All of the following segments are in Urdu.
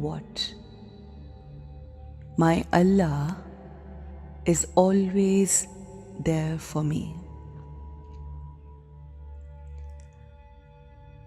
what, my Allah is always there for me.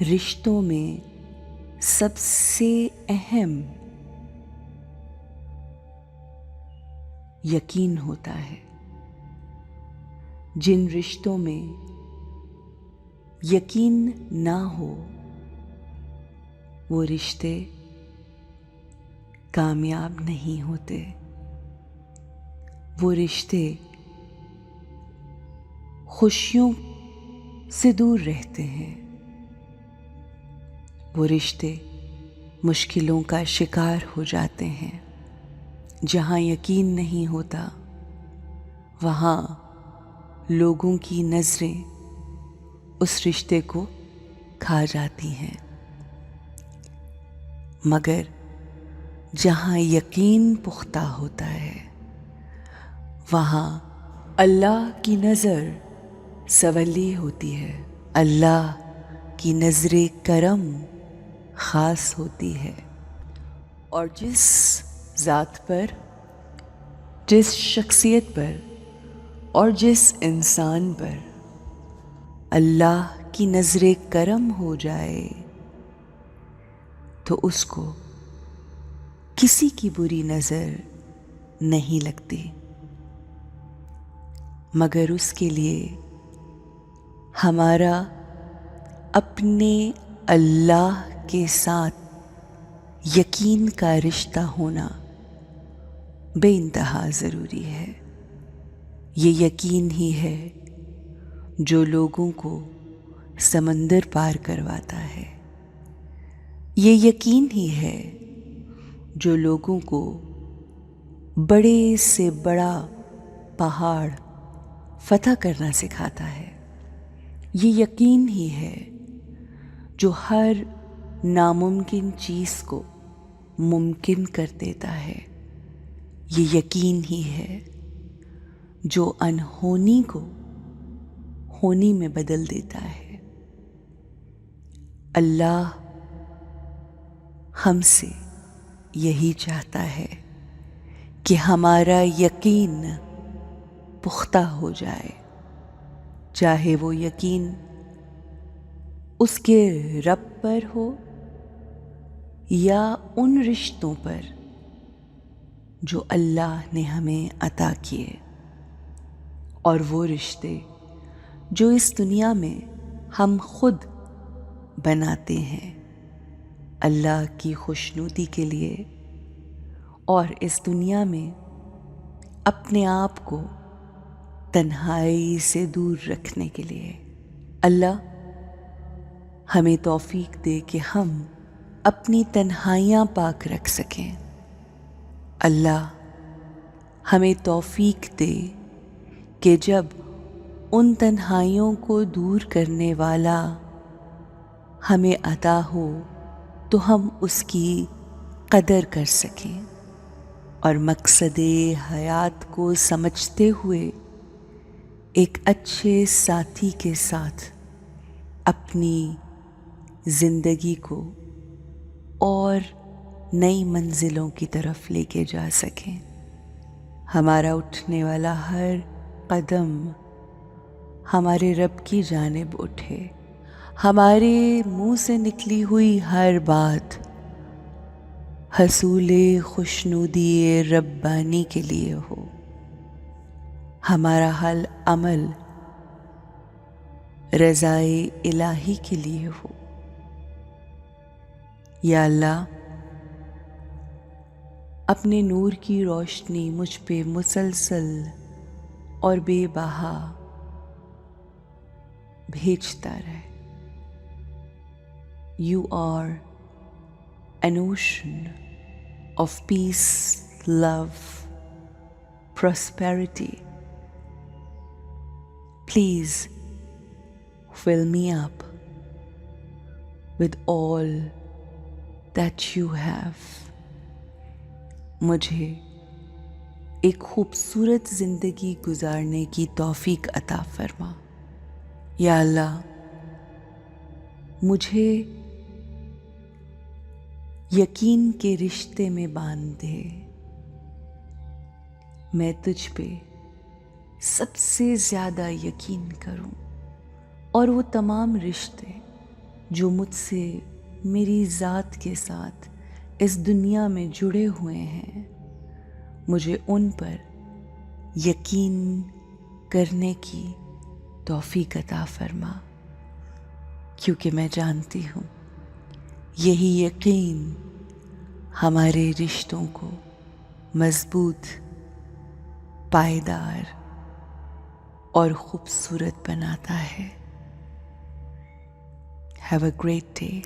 رشتوں میں سب سے اہم یقین ہوتا ہے. جن رشتوں میں یقین نہ ہو وہ رشتے کامیاب نہیں ہوتے. وہ رشتے خوشیوں سے دور رہتے ہیں. وہ رشتے مشکلوں کا شکار ہو جاتے ہیں. جہاں یقین نہیں ہوتا وہاں لوگوں کی نظریں اس رشتے کو کھا جاتی ہیں. مگر جہاں یقین پختہ ہوتا ہے وہاں اللہ کی نظر سنولی ہوتی ہے. اللہ کی نظر کرم خاص ہوتی ہے. اور جس ذات پر، جس شخصیت پر اور جس انسان پر اللہ کی نظر کرم ہو جائے تو اس کو کسی کی بری نظر نہیں لگتی. مگر اس کے لیے ہمارا اپنے اللہ کے ساتھ یقین کا رشتہ ہونا بے انتہا ضروری ہے. یہ یقین ہی ہے جو لوگوں کو سمندر پار کرواتا ہے. یہ یقین ہی ہے جو لوگوں کو بڑے سے بڑا پہاڑ فتح کرنا سکھاتا ہے. یہ یقین ہی ہے جو ہر ناممکن چیز کو ممکن کر دیتا ہے. یہ یقین ہی ہے جو انہونی کو ہونی میں بدل دیتا ہے. اللہ ہم سے یہی چاہتا ہے کہ ہمارا یقین پختہ ہو جائے. چاہے وہ یقین اس کے رب پر ہو یا ان رشتوں پر جو اللہ نے ہمیں عطا کیے. اور وہ رشتے جو اس دنیا میں ہم خود بناتے ہیں اللہ کی خوشنودی کے لیے اور اس دنیا میں اپنے آپ کو تنہائی سے دور رکھنے کے لیے. اللہ ہمیں توفیق دے کہ ہم اپنی تنہائیاں پاک رکھ سکیں. اللہ ہمیں توفیق دے کہ جب ان تنہائیوں کو دور کرنے والا ہمیں عطا ہو تو ہم اس کی قدر کر سکیں اور مقصد حیات کو سمجھتے ہوئے ایک اچھے ساتھی کے ساتھ اپنی زندگی کو اور نئی منزلوں کی طرف لے کے جا سکیں. ہمارا اٹھنے والا ہر قدم ہمارے رب کی جانب اٹھے. ہمارے منہ سے نکلی ہوئی ہر بات حصول خوشنودی ربانی کے لیے ہو. ہمارا ہر عمل رضائے الہی کے لیے ہو. یا اللہ اپنے نور کی روشنی مجھ پہ مسلسل اور بے بہا بھیجتا رہے. You are an ocean of peace, love, prosperity. Please fill me up with all that you have. مجھے ایک خوبصورت زندگی گزارنے کی توفیق عطا فرما. یا اللہ مجھے یقین کے رشتے میں باندھ دے. میں تجھ پہ سب سے زیادہ یقین کروں اور وہ تمام رشتے جو مجھ سے میری ذات کے ساتھ اس دنیا میں جڑے ہوئے ہیں، مجھے ان پر یقین کرنے کی توفیق عطا فرما، کیونکہ میں جانتی ہوں یہی یقین ہمارے رشتوں کو مضبوط، پائیدار اور خوبصورت بناتا ہے۔ Have a great day.